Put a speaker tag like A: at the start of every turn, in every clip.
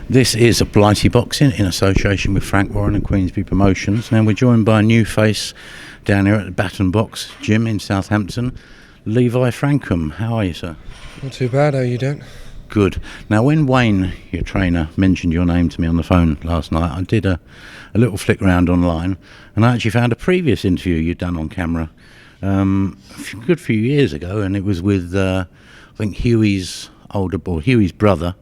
A: This is Blighty Boxing in association with Frank Warren and Queensbury Promotions. Now we're joined by a new face down here at the Baton Box Gym in Southampton, Levi Frankham. How are you, sir?
B: Not too bad, how are you doing?
A: Good. Now when Wayne, your trainer, mentioned your name to me on the phone last night, I did a little flick round online and I actually found a previous interview you'd done on camera a good few years ago, and it was with, I think, Huey's brother.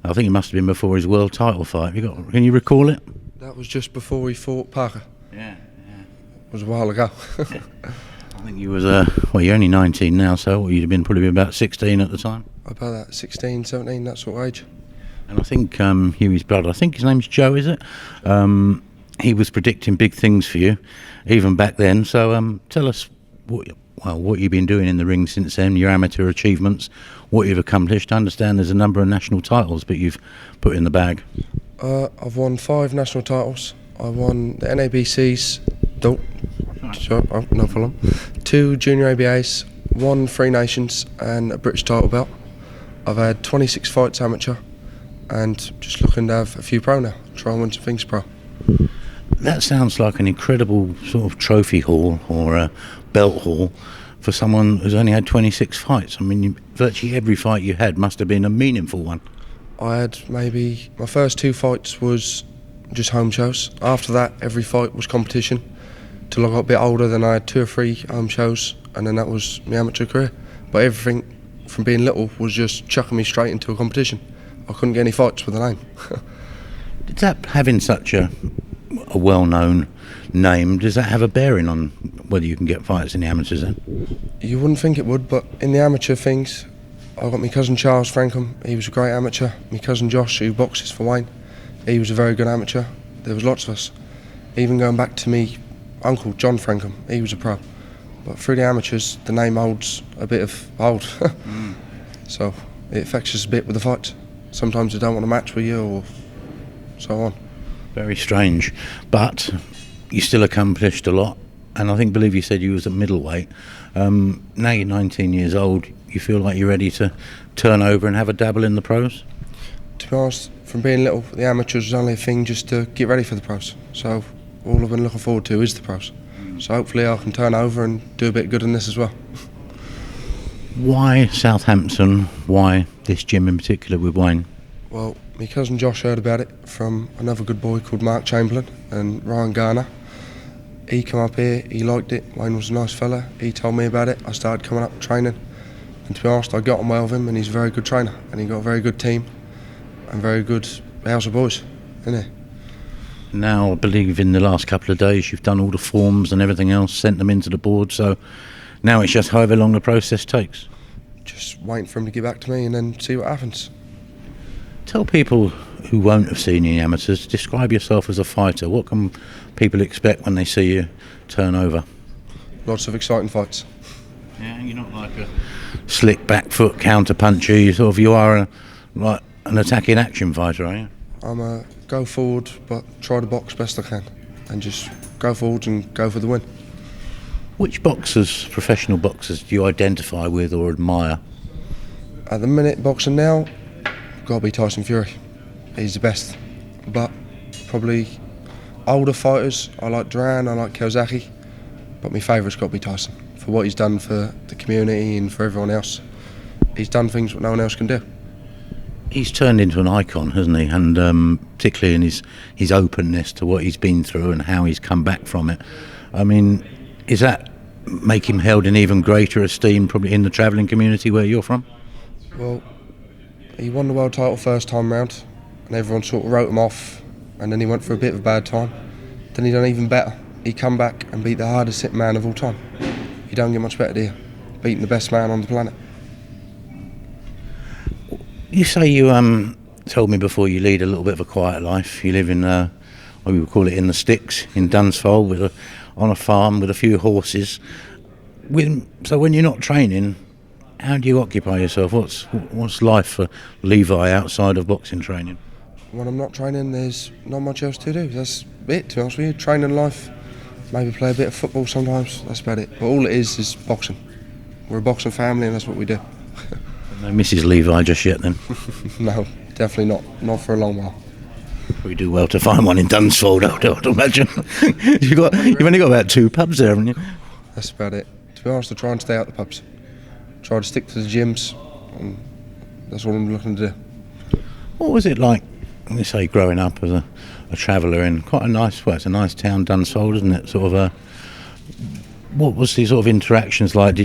A: I think it must have been before his world title fight. Can you recall it?
B: That was just before he fought Parker.
A: Yeah.
B: It was a while ago.
A: I think you was, you're only 19 now, so you'd have probably been about 16 at the time?
B: About that, 16, 17, that sort of age.
A: And I think Huey's brother, I think his name's Joe, is it? He was predicting big things for you, even back then. So tell us what you've been doing in the ring since then, your amateur achievements, what you've accomplished. I understand there's a number of national titles that you've put in the bag.
B: I've won 5 national titles. I won the NABC's, no problem, 2 junior ABAs, 1 Three Nations and a British title belt. I've had 26 fights amateur and just looking to have a few pro now, try and win some things pro.
A: That sounds like an incredible sort of trophy haul or a belt haul for someone who's only had 26 fights. I mean, virtually every fight you had must have been a meaningful one.
B: I had maybe, my first 2 fights was just home shows. After that, every fight was competition. Till I got a bit older, then I had 2 or 3 home shows, and then that was my amateur career. But everything from being little was just chucking me straight into a competition. I couldn't get any fights with a name.
A: Did that, having such a well-known name, does that have a bearing on whether you can get fights in the amateurs then?
B: You wouldn't think it would, but in the amateur things, I got my cousin Charles Frankham, he was a great amateur. My cousin Josh, who boxes for Wayne, he was a very good amateur. There was lots of us. Even going back to me uncle John Frankham, he was a pro. But through the amateurs, the name holds a bit of hold. So it affects us a bit with the fights. Sometimes they don't want to match with you or so on.
A: Very strange, but you still accomplished a lot, and I believe you said you was at middleweight. Now you're 19 years old, you feel like you're ready to turn over and have a dabble in the pros?
B: To be honest, from being little, the amateurs was only a thing just to get ready for the pros. So all I've been looking forward to is the pros. So hopefully I can turn over and do a bit good in this as well.
A: Why Southampton? Why this gym in particular with Wayne?
B: Well, my cousin Josh heard about it from another good boy called Mark Chamberlain and Ryan Garner. He came up here, he liked it, Wayne was a nice fella, he told me about it, I started coming up training, and to be honest I got on well with him, and he's a very good trainer, and he got a very good team and very good house of boys, isn't he?
A: Now I believe in the last couple of days you've done all the forms and everything else, sent them into the board, so now it's just however long the process takes.
B: Just waiting for him to get back to me and then see what happens.
A: Tell people who won't have seen you in the amateurs, describe yourself as a fighter. What can people expect when they see you turn over?
B: Lots of exciting fights.
A: Yeah, you're not like a slick back foot counter puncher. You are like an attacking action fighter, are you?
B: I'm a go forward, but try to box best I can, and just go forward and go for the win.
A: Which professional boxers, do you identify with or admire?
B: At the minute, boxing now, got to be Tyson Fury. He's the best. But probably older fighters, I like Duran, I like Kiyosaki, but my favourite's got to be Tyson. For what he's done for the community and for everyone else. He's done things that no one else can do.
A: He's turned into an icon, hasn't he? And particularly in his openness to what he's been through and how he's come back from it. I mean, is that make him held in even greater esteem probably in the travelling community where you're from?
B: Well, he won the world title first time round and everyone sort of wrote him off, and then he went for a bit of a bad time. Then he done even better. He come back and beat the hardest hit man of all time. You don't get much better, do you? Beating the best man on the planet.
A: You say you told me before you lead a little bit of a quiet life. You live in, we would call it in the sticks, in Dunsfold, on a farm with a few horses. So when you're not training, how do you occupy yourself? What's life for Levi outside of boxing training?
B: When I'm not training, there's not much else to do. That's it, to be honest with you. Training life, maybe play a bit of football sometimes, that's about it. But all it is boxing. We're a boxing family and that's what we do.
A: No Mrs. Levi just yet then?
B: No, definitely not for a long while.
A: We do well to find one in Dunsfold, I'd imagine. You've only got about 2 pubs there, haven't you?
B: That's about it. To be honest, I try and stay out the pubs. Try to stick to the gyms, and that's what I'm looking to do.
A: What was it like, you say, growing up as a traveller in quite a nice, it's a nice town, Dunsfold, isn't it? Sort of what was the sort of interactions like?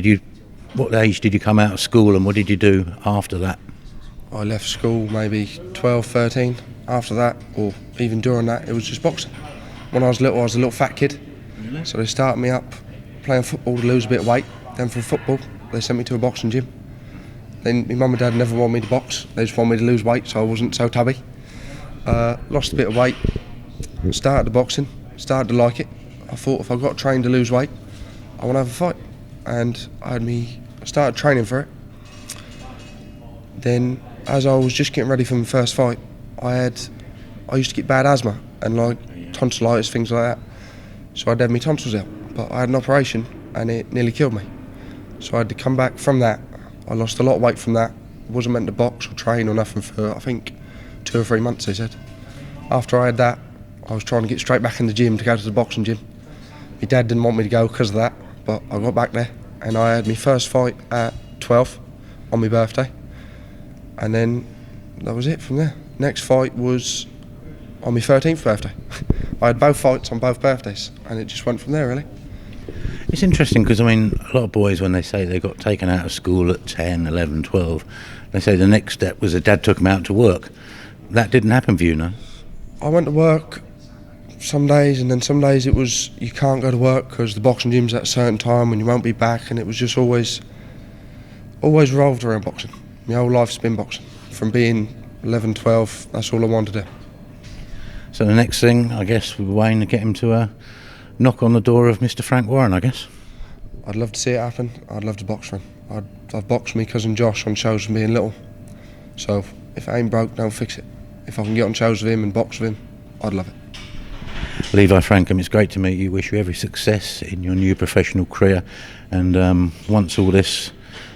A: What age did you come out of school, and what did you do after that?
B: I left school maybe 12, 13. After that, or even during that, it was just boxing. When I was little, I was a little fat kid.
A: Really?
B: So they started me up playing football to lose a bit of weight. Then from football, they sent me to a boxing gym. Then my mum and dad never wanted me to box. They just wanted me to lose weight so I wasn't so tubby. Lost a bit of weight, started the boxing, started to like it. I thought if I got trained to lose weight, I want to have a fight. And I started training for it. Then as I was just getting ready for my first fight, I used to get bad asthma and tonsillitis, things like that. So I'd have my tonsils out, but I had an operation and it nearly killed me. So I had to come back from that. I lost a lot of weight from that. Wasn't meant to box or train or nothing for, I think, 2 or 3 months, they said. After I had that, I was trying to get straight back in the gym to go to the boxing gym. My dad didn't want me to go because of that, but I got back there and I had my first fight at 12 on my birthday. And then that was it from there. Next fight was on my 13th birthday. I had both fights on both birthdays, and it just went from there, really.
A: It's interesting because, I mean, a lot of boys, when they say they got taken out of school at 10, 11, 12, they say the next step was that dad took them out to work. That didn't happen for you, no?
B: I went to work some days, and then some days it was you can't go to work because the boxing gym's at a certain time and you won't be back, and it was just always revolved around boxing. My whole life's been boxing. From being 11, 12, that's all I wanted to do.
A: So the next thing, I guess, with Wayne, to get him to knock on the door of Mr. Frank Warren, I guess.
B: I'd love to see it happen. I'd love to box for him. I've boxed my cousin Josh on shows from being little. So if it ain't broke, don't fix it. If I can get on shows with him and box with him, I'd love it.
A: Levi Frankham, it's great to meet you. Wish you every success in your new professional career. And once all this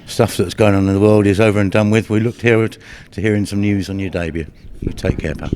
A: stuff that's going on in the world is over and done with, we look forward to hearing some news on your debut. You take care, pal.